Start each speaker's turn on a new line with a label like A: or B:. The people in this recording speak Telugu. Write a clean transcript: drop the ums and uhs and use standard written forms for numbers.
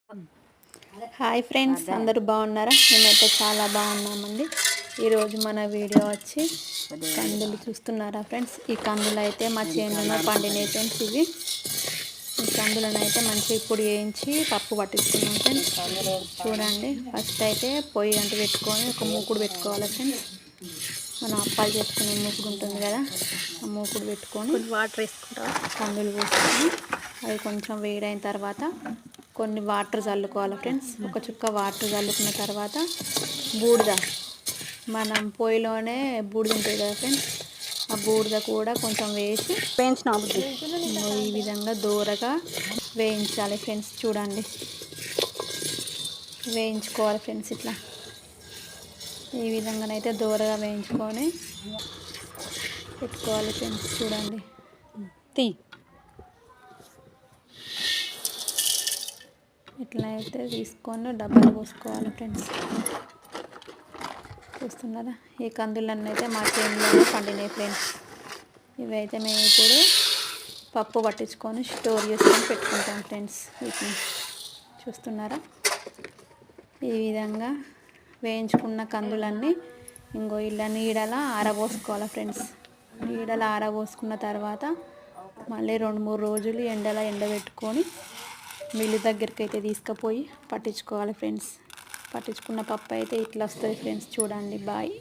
A: హాయ్ ఫ్రెండ్స్, అందరూ బాగున్నారా? మేమైతే చాలా బాగున్నామండి. ఈరోజు మన వీడియో వచ్చి కందులు చూస్తున్నారా ఫ్రెండ్స్? ఈ కందులు అయితే మా చేనులో పండినాయి ఫ్రెండ్స్. ఈ కందులను అయితే మంచిగా ఇప్పుడు వేయించి పప్పు పట్టిస్తున్నాం ఫ్రెండ్స్. చూడండి, ఫస్ట్ అయితే పొయ్యి అంటూ పెట్టుకొని ఒక మూకుడు పెట్టుకోవాలి ఫ్రెండ్స్. మనం అప్పాలు చేసుకునే మూకుడు ఉంటుంది కదా, ఆ మూకుడు పెట్టుకొని వాటర్ వేసుకుంటాం. కందులు పోసుకొని అవి కొంచెం వేడైన తర్వాత కొన్ని వాటర్ చల్లుకోవాలి ఫ్రెండ్స్. ఒక చుక్క వాటర్ చల్లుకున్న తర్వాత బూడిద, మనం పొయ్యిలోనే బూడిద ఉంటుంది కదా ఫ్రెండ్స్, ఆ బూడిద కూడా కొంచెం వేసి ఈ విధంగా దూరగా వేయించాలి ఫ్రెండ్స్. చూడండి, వేయించుకోవాలి ఫ్రెండ్స్. ఇట్లా ఈ విధంగానైతే దూరగా వేయించుకొని పెట్టుకోవాలి ఫ్రెండ్స్. చూడండి, ఇట్లా అయితే తీసుకొని డబ్బాలు పోసుకోవాలి ఫ్రెండ్స్. చూస్తున్నారా, ఈ కందులన్నీ అయితే మా చేనులోనే పండినాయి ఫ్రెండ్స్. ఇవైతే మేము ఇప్పుడు పప్పు పట్టించుకొని స్టోర్ చేసుకొని పెట్టుకుంటాం ఫ్రెండ్స్. వీటిని చూస్తున్నారా, ఈ విధంగా వేయించుకున్న కందులన్నీ ఇంకో ఇలా నీడలా ఆరబోసుకోవాలి ఫ్రెండ్స్. నీడలా ఆరబోసుకున్న తర్వాత మళ్ళీ 2-3 రోజులు ఎండలో ఎండబెట్టుకొని మిల్లు దగ్గరికి అయితే తీసుకుపోయి పట్టించుకోవాలి ఫ్రెండ్స్. పట్టించుకున్న పప్పు అయితే ఇట్లా వస్తుంది ఫ్రెండ్స్. చూడండి, బాయ్.